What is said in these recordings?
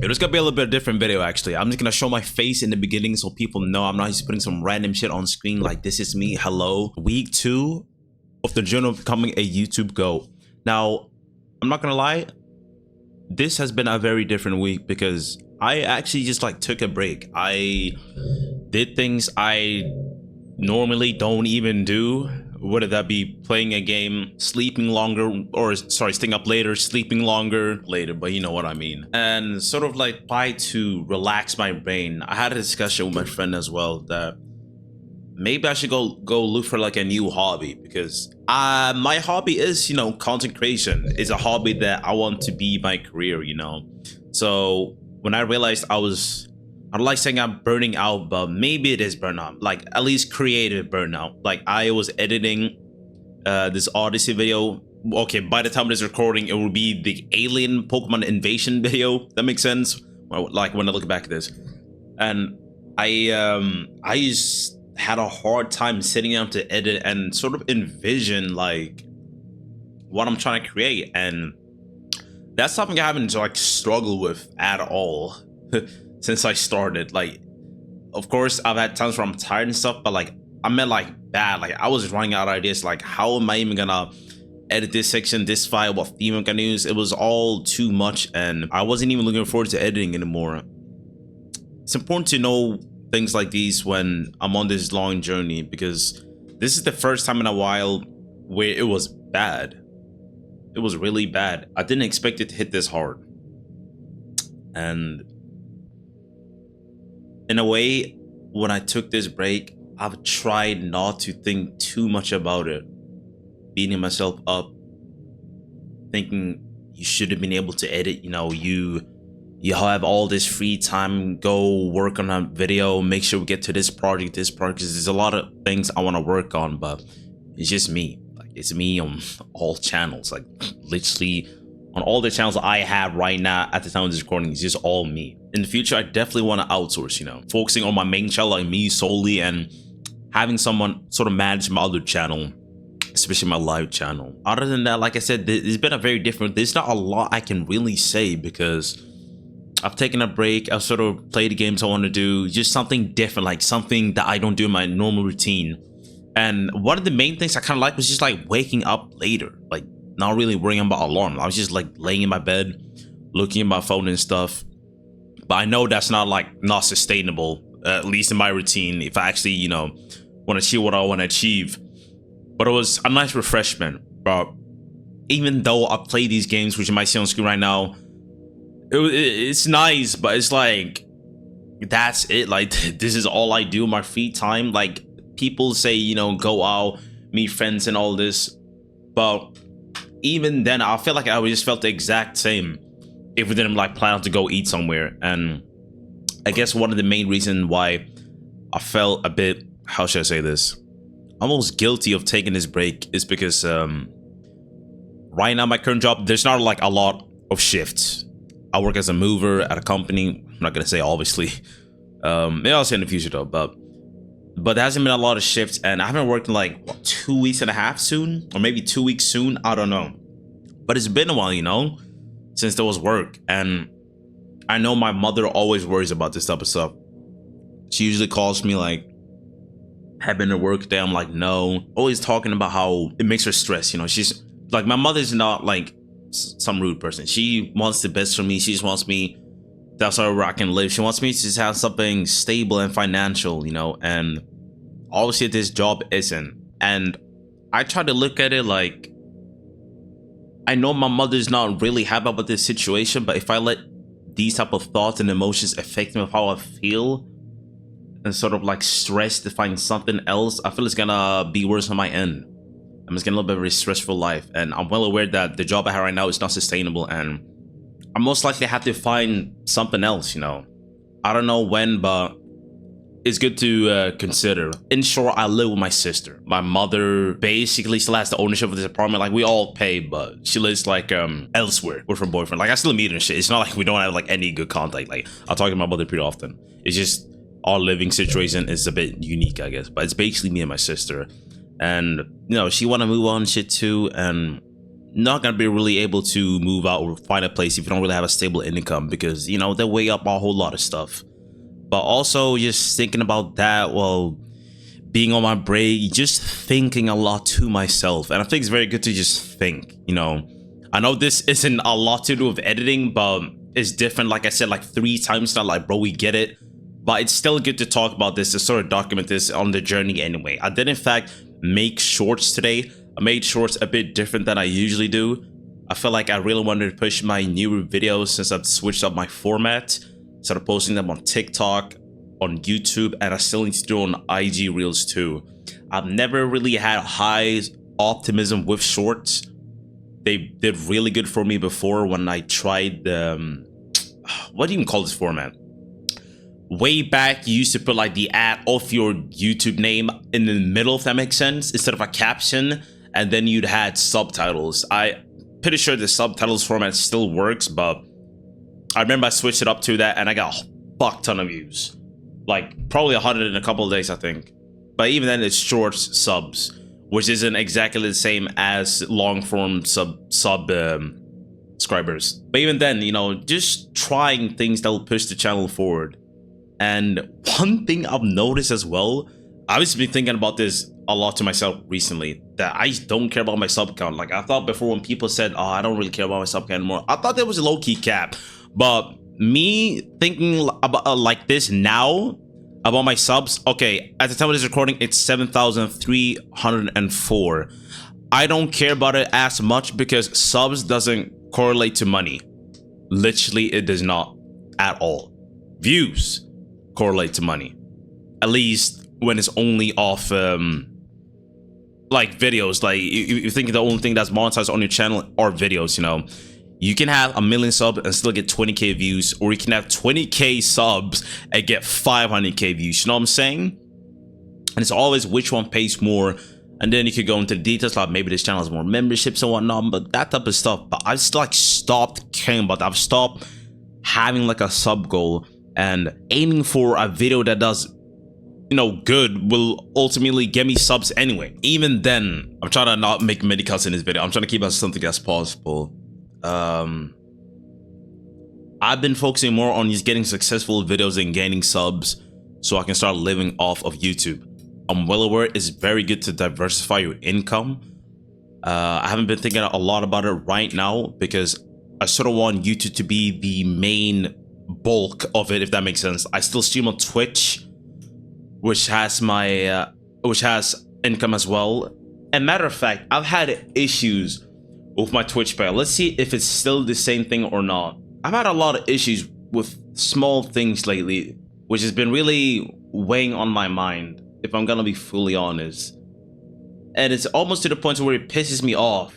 It was gonna be a little bit different video actually. I'm just gonna show my face in the beginning so people know I'm not just putting some random shit on screen like this is me. Hello. Week 2 of the journey of becoming a YouTube GOAT. Now, I'm not gonna lie, this has been a very different week because I actually just like took a break. I did things I normally don't even do. Whether that be playing a game, sleeping longer, or sorry, staying up later, sleeping later, but you know what I mean. And sort of like try to relax my brain. I had a discussion with my friend as well that maybe I should go look for like a new hobby, because my hobby is, you know, content creation. It's a hobby that I want to be my career, you know. So when I realized I don't like saying I'm burning out, but maybe it is burnout, like at least creative burnout. Like I was editing this Odyssey video. Okay, by the time of this recording, it will be the alien Pokemon invasion video. That makes sense. Well, like when I look back at this, and I just had a hard time sitting down to edit and sort of envision like what I'm trying to create, and that's something I haven't like struggled with at all. Since I started. Like, of course I've had times where I'm tired and stuff, but like I meant like bad. Like I was running out of ideas. Like, how am I even gonna edit this section, this file, what theme I'm gonna use? It was all too much, and I wasn't even looking forward to editing anymore. It's important to know things like these when I'm on this long journey, because this is the first time in a while where it was bad. It was really bad. I didn't expect it to hit this hard. And in a way, when I took this break, I've tried not to think too much about it. Beating myself up, thinking you should have been able to edit, you know, you have all this free time, go work on a video, make sure we get to this project, because there's a lot of things I want to work on, but it's just me. Like, it's me on all channels, like literally on all the channels I have right now at the time of this recording. It's just all me. In the future, I definitely want to outsource, you know, focusing on my main channel, like me solely, and having someone sort of manage my other channel, especially my live channel. Other than that, like I said, it's been a very different, there's not a lot I can really say because I've taken a break. I've sort of played the games I want to do, just something different, like something that I don't do in my normal routine. And one of the main things I kind of like was just like waking up later, like not really worrying about alarm. I was just like laying in my bed, looking at my phone and stuff. But I know that's not sustainable, at least in my routine, if I actually, you know, want to achieve what I want to achieve. But it was a nice refreshment. But even though I play these games, which you might see on screen right now, it's nice, but it's like, that's it. Like, this is all I do in my free time. Like, people say, you know, go out, meet friends and all this. But even then, I feel like I just felt the exact same if we didn't like plan to go eat somewhere. And I guess one of the main reasons why I felt a bit, how should I say this, almost guilty of taking this break is because right now my current job, there's not like a lot of shifts. I work as a mover at a company. I'm not gonna say obviously. Maybe I'll say in the future though, but there hasn't been a lot of shifts, and I haven't worked in like what, 2 weeks and a half soon, or maybe 2 weeks soon, I don't know. But it's been a while, you know, since there was work. And I know my mother always worries about this type of stuff. She usually calls me like, have been to work day? I'm like, no. Always talking about how it makes her stress, you know. She's like, my mother's not like some rude person. She wants the best for me. She just wants me, that's where I can live. She wants me to just have something stable and financial, you know, and obviously this job isn't. And I try to look at it like, I know my mother's not really happy about this situation, but if I let these type of thoughts and emotions affect me of how I feel and sort of like stress to find something else, I feel it's gonna be worse on my end. I'm just getting a little bit of a stressful life, and I'm well aware that the job I have right now is not sustainable, and I most likely have to find something else, you know. I don't know when, but it's good to consider. In short, I live with my sister. My mother basically still has the ownership of this apartment. Like, we all pay, but she lives like elsewhere with her boyfriend. Like, I still meet her and shit. It's not like we don't have like any good contact. Like, I talk to my mother pretty often. It's just our living situation is a bit unique, I guess. But it's basically me and my sister. And, you know, she want to move on and shit too. And not gonna be really able to move out or find a place if you don't really have a stable income, because you know they weigh up a whole lot of stuff. But also just thinking about that while being on my break, just thinking a lot to myself. And I think it's very good to just think, you know. I know this isn't a lot to do with editing, but it's different. Like I said, like 3 times now, like, bro, we get it. But it's still good to talk about this, to sort of document this on the journey anyway. I did, in fact, make shorts today. I made shorts a bit different than I usually do. I feel like I really wanted to push my newer videos since I've switched up my format. Started posting them on TikTok, on YouTube, and I still need to do on IG Reels too. I've never really had high optimism with shorts. They did really good for me before when I tried the what do you even call this format? Way back, you used to put like the ad of your YouTube name in the middle, if that makes sense, instead of a caption, and then you'd had subtitles. I'm pretty sure the subtitles format still works, but I remember I switched it up to that and I got a fuck ton of views. Like probably 100 in a couple of days, I think. But even then, it's short subs, which isn't exactly the same as long form subscribers. But even then, you know, just trying things that will push the channel forward. And one thing I've noticed as well, I've just been thinking about this a lot to myself recently, that I don't care about my sub count. Like I thought before, when people said, oh, I don't really care about my sub count anymore, I thought that was a low-key cap. But me thinking about like this now about my subs, okay, at the time of this recording, it's 7,304. I don't care about it as much because subs doesn't correlate to money. Literally, it does not at all. Views correlate to money, at least when it's only off like videos. Like you think the only thing that's monetized on your channel are videos, you know. You can have 1 million subs and still get 20k views, or you can have 20k subs and get 500k views. You know what I'm saying? And it's always which one pays more. And then you could go into the details, like maybe this channel has more memberships and whatnot, but that type of stuff. But I've just like stopped caring about that. I've stopped having like a sub goal, and aiming for a video that does, you know, good will ultimately get me subs anyway. Even then, I'm trying to not make many cuts in this video. I'm trying to keep as something as possible. I've been focusing more on just getting successful videos and gaining subs so I can start living off of YouTube. I'm well aware it's very good to diversify your income. I haven't been thinking a lot about it right now because I sort of want YouTube to be the main bulk of it, if that makes sense. I still stream on Twitch, which has my which has income as well. And matter of fact, I've had issues with my Twitch pay. Let's see if it's still the same thing or not. I've had a lot of issues with small things lately, which has been really weighing on my mind, if I'm gonna be fully honest. And it's almost to the point where it pisses me off.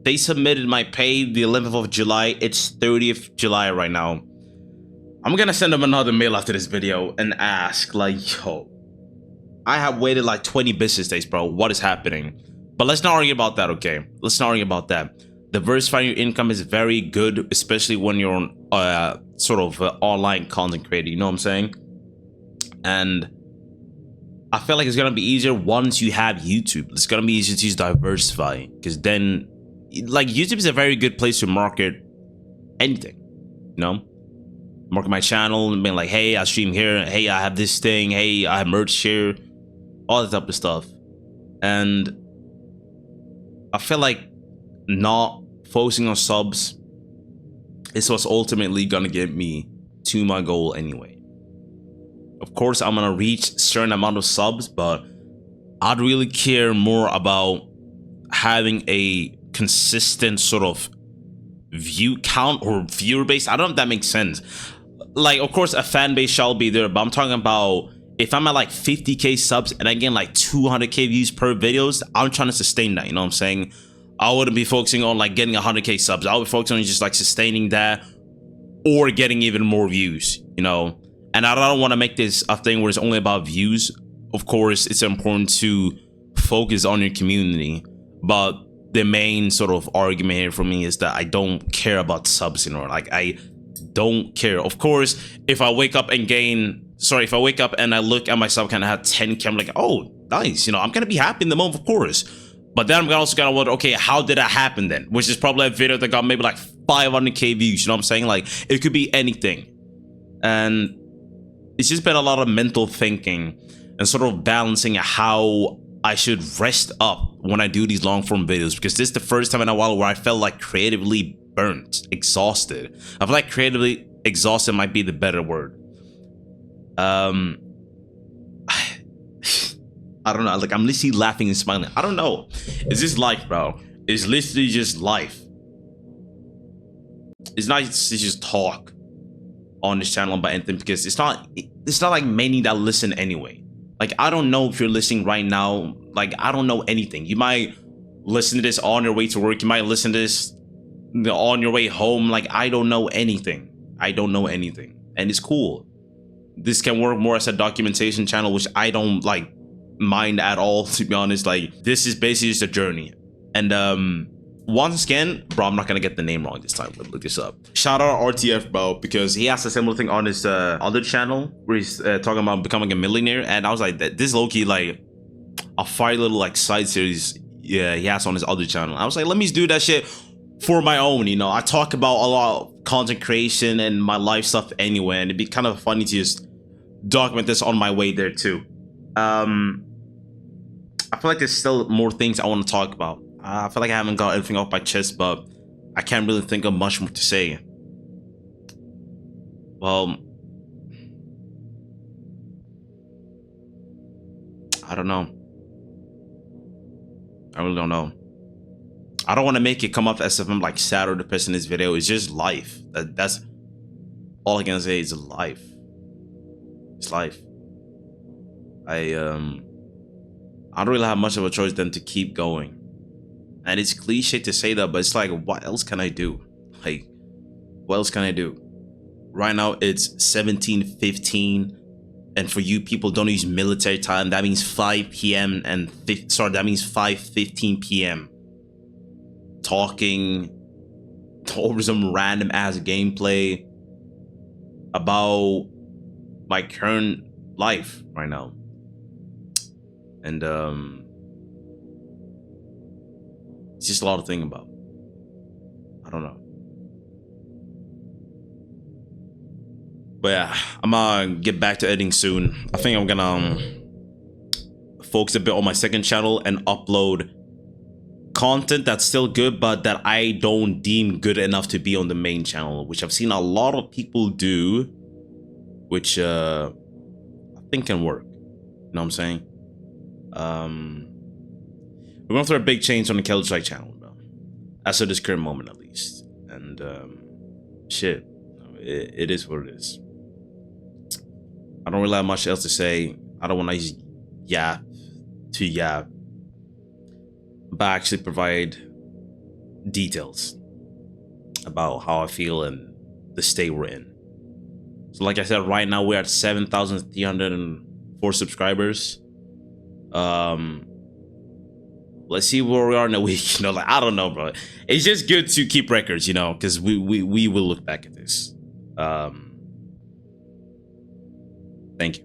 They submitted my pay the 11th of July. It's 30th July right now. I'm gonna send them another mail after this video and ask, like, yo, I have waited like 20 business days, bro. What is happening? But let's not argue about that, okay? Let's not argue about that. Diversifying your income is very good, especially when you're on sort of online content creator, you know what I'm saying? And I feel like it's gonna be easier once you have YouTube. It's gonna be easier to just diversify, because then, like, YouTube is a very good place to market anything, you know? Market my channel and being like, hey, I stream here, hey, I have this thing, hey, I have merch here, all that type of stuff. And I feel like not focusing on subs is what's ultimately gonna get me to my goal anyway. Of course, I'm gonna reach a certain amount of subs, but I'd really care more about having a consistent sort of view count or viewer base. I don't know if that makes sense. Like, of course, a fan base shall be there, but I'm talking about if I'm at like 50k subs and I get like 200k views per videos, I'm trying to sustain that, you know what I'm saying? I wouldn't be focusing on like getting 100k subs. I would focus on just like sustaining that or getting even more views, you know? And I don't want to make this a thing where it's only about views. Of course, it's important to focus on your community, but the main sort of argument here for me is that I don't care about subs, you know? Like, I don't care. Of course, if I wake up and if I wake up and I look at my sub count and I have 10k, I'm like, oh, nice, you know, I'm gonna be happy in the moment, of course. But then I'm also gonna wonder, okay, how did that happen then? Which is probably a video that got maybe like 500k views, you know what I'm saying? Like, it could be anything. And it's just been a lot of mental thinking and sort of balancing how I should rest up when I do these long form videos, because this is the first time in a while where I felt like creatively burnt, exhausted. I feel like creatively exhausted might be the better word. I don't know, like I'm literally laughing and smiling. I don't know. Is this life, bro? It's literally just life. It's nice to just talk on this channel about anything, because it's not like many that listen anyway. Like, I don't know if you're listening right now. Like, I don't know anything. You might listen to this on your way to work. You might listen to this on your way home. Like, I don't know anything. I don't know anything. And it's cool. This can work more as a documentation channel, which I don't like mind at all, to be honest. Like, this is basically just a journey. And once again, bro, I'm not gonna get the name wrong this time. Look this up. Shout out RTF, bro, because he has a similar thing on his other channel where he's talking about becoming a millionaire, and I was like, this is low-key like a fire little like side series, yeah, he has on his other channel. I was like, let me just do that shit for my own, you know. I talk about a lot of content creation and my life stuff anyway, and it'd be kind of funny to just document this on my way there too. I feel like there's still more things I want to talk about. I feel like I haven't got everything off my chest, but I can't really think of much more to say. Well, I don't know. I really don't know. I don't want to make it come off as if I'm like sad or depressed in this video. It's just life. That's all I can say is life. It's life. I don't really have much of a choice than to keep going. And it's cliche to say that, but it's like, what else can I do? Like, what else can I do? Right now, it's 17:15. And for you people don't use military time, that means 5 p.m. and that means 5:15 p.m. Talking over some random ass gameplay about my current life right now. And it's just a lot to think about. I don't know. But yeah, I'm gonna get back to editing soon. I think I'm gonna focus a bit on my second channel and upload content that's still good, but that I don't deem good enough to be on the main channel, which I've seen a lot of people do, which I think can work. You know what I'm saying? We're going through a big change on the KelviTalks channel, bro. As of this current moment, at least. And shit, it is what it is. I don't really have much else to say. I don't want to just yap to yap, but actually provide details about how I feel and the state we're in. So like I said, right now we're at 7,304 subscribers. Let's see where we are in a week. You know, like, I don't know, bro. It's just good to keep records, you know, because we will look back at this. Thank you.